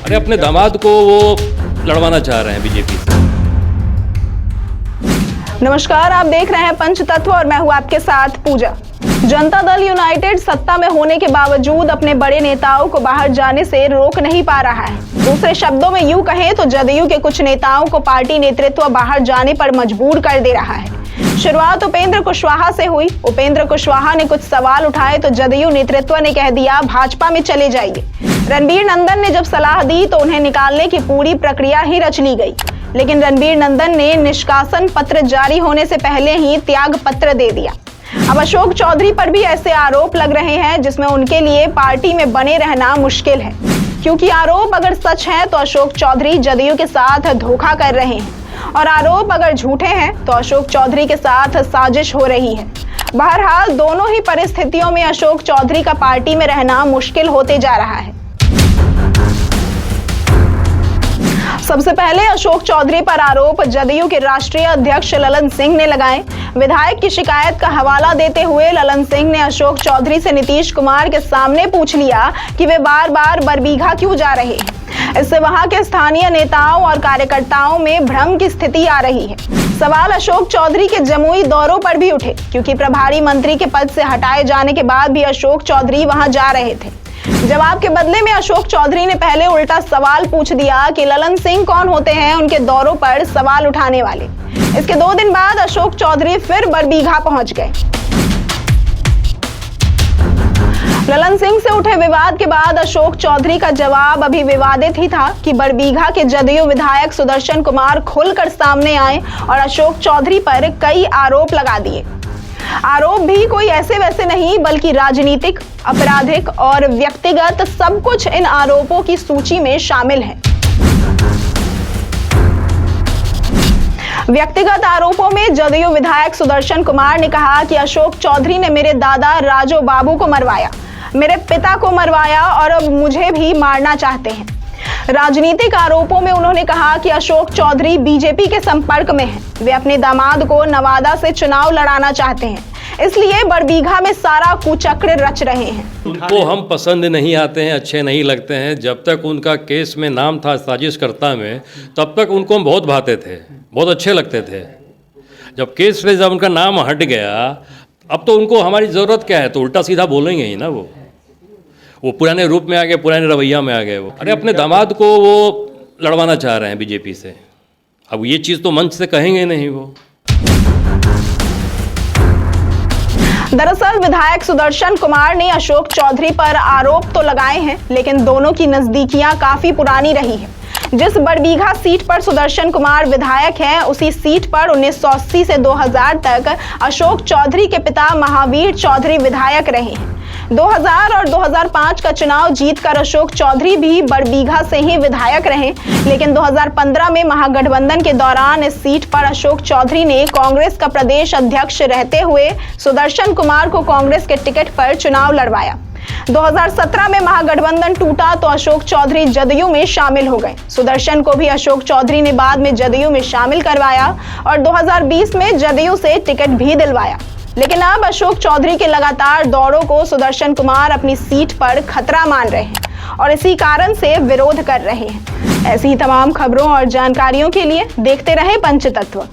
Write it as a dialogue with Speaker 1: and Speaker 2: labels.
Speaker 1: अरे अपने दामाद को वो लड़वाना चाह रहे हैं बीजेपी से।
Speaker 2: नमस्कार, आप देख रहे हैं पंचतत्व और मैं हूं आपके साथ पूजा। जनता दल यूनाइटेड सत्ता में होने के बावजूद अपने बड़े नेताओं को बाहर जाने से रोक नहीं पा रहा है। दूसरे शब्दों में यूं कहें तो जदयू के कुछ नेताओं को पार्टी नेतृत्व बाहर जाने पर मजबूर कर दे रहा है। शुरुआत उपेंद्र कुशवाहा से हुई। उपेंद्र कुशवाहा ने कुछ सवाल उठाए तो जदयू नेतृत्व ने कह दिया भाजपा में चले जाइए। रणबीर नंदन ने जब सलाह दी तो उन्हें निकालने की पूरी प्रक्रिया ही रच ली गई, लेकिन रणबीर नंदन ने निष्कासन पत्र जारी होने से पहले ही त्याग पत्र दे दिया। अब अशोक चौधरी पर भी ऐसे आरोप लग रहे हैं जिसमें उनके लिए पार्टी में बने रहना मुश्किल है, क्योंकि आरोप अगर सच है तो अशोक चौधरी जदयू के साथ धोखा कर रहे हैं और आरोप अगर झूठे हैं तो अशोक चौधरी के साथ साजिश हो रही है। बहरहाल दोनों ही परिस्थितियों में अशोक चौधरी का पार्टी में रहना मुश्किल होते जा रहा है। सबसे पहले अशोक चौधरी पर आरोप जदयू के राष्ट्रीय अध्यक्ष ललन सिंह ने लगाए। विधायक की शिकायत का हवाला देते हुए ललन सिंह ने अशोक चौधरी से नीतीश कुमार के सामने पूछ लिया कि वे बार बार बरबीघा क्यों जा रहे हैं। इससे वहां के स्थानीय नेताओं और कार्यकर्ताओं में भ्रम की स्थिति आ रही है। सवाल अशोक चौधरी के जमुई दौरों पर भी उठे, क्योंकि प्रभारी मंत्री के पद से हटाए जाने के बाद भी अशोक चौधरी वहां जा रहे थे। जवाब के बदले में अशोक चौधरी ने पहले उल्टा सवाल पूछ दिया कि ललन सिंह कौन होते हैं उनके दौरों पर सवाल उठाने वाले। इसके 2 दिन बाद अशोक चौधरी फिर बरबीघा पहुंच गए। ललन सिंह से उठे विवाद के बाद अशोक चौधरी का जवाब अभी विवादित ही था कि बरबीघा के जदयू विधायक सुदर्शन कुमार खुलकर सामने आए और अशोक चौधरी पर कई आरोप लगा दिए। आरोप भी कोई ऐसे वैसे नहीं, बल्कि राजनीतिक, आपराधिक और व्यक्तिगत सब कुछ इन आरोपों की सूची में शामिल है। व्यक्तिगत आरोपों में जदयू विधायक सुदर्शन कुमार ने कहा कि अशोक चौधरी ने मेरे दादा राजो बाबू को मरवाया, मेरे पिता को मरवाया और अब मुझे भी मारना चाहते हैं। राजनीतिक आरोपों में उन्होंने कहा कि अशोक चौधरी बीजेपी के संपर्क में हैं। वे अपने दामाद को नवादा से चुनाव लड़ाना चाहते हैं, इसलिए बरबीघा में सारा कुचक्र रच रहे हैं।
Speaker 1: उनको हम पसंद नहीं आते हैं, अच्छे नहीं लगते हैं। जब तक उनका केस में नाम था साजिशकर्ता में, तब तक उनको हम बहुत भाते थे, बहुत अच्छे लगते थे। जब केस से जब उनका नाम हट गया, अब तो उनको हमारी ज़रूरत क्या है, तो उल्टा सीधा बोलेंगे ही ना। वो पुराने रूप में आ गए, पुराने रवैया में आ गए। वो अरे अपने दामाद को वो लड़वाना चाह रहे हैं बीजेपी से। अब ये चीज़ तो मंच से कहेंगे नहीं वो।
Speaker 2: दरअसल विधायक सुदर्शन कुमार ने अशोक चौधरी पर आरोप तो लगाए हैं, लेकिन दोनों की नजदीकियां काफी पुरानी रही है। जिस बरबीघा सीट पर सुदर्शन कुमार विधायक हैं, उसी सीट पर 1980 से 2000 तक अशोक चौधरी के पिता महावीर चौधरी विधायक रहे हैं। 2000 और 2005 का चुनाव जीतकर अशोक चौधरी भी बरबीघा से ही विधायक रहे, लेकिन 2015 में महागठबंधन के दौरान इस सीट पर अशोक चौधरी ने कांग्रेस का प्रदेश अध्यक्ष रहते हुए सुदर्शन कुमार को कांग्रेस के टिकट पर चुनाव लड़वाया। 2017 में महागठबंधन टूटा तो अशोक चौधरी जदयू में शामिल हो गए। सुदर्शन को भी अशोक चौधरी ने बाद में जदयू में शामिल करवाया और 2020 में जदयू से टिकट भी दिलवाया। लेकिन अब अशोक चौधरी के लगातार दौरों को सुदर्शन कुमार अपनी सीट पर खतरा मान रहे हैं और इसी कारण से विरोध कर रहे हैं। ऐसी ही तमाम खबरों और जानकारियों के लिए देखते रहें पंचतत्व।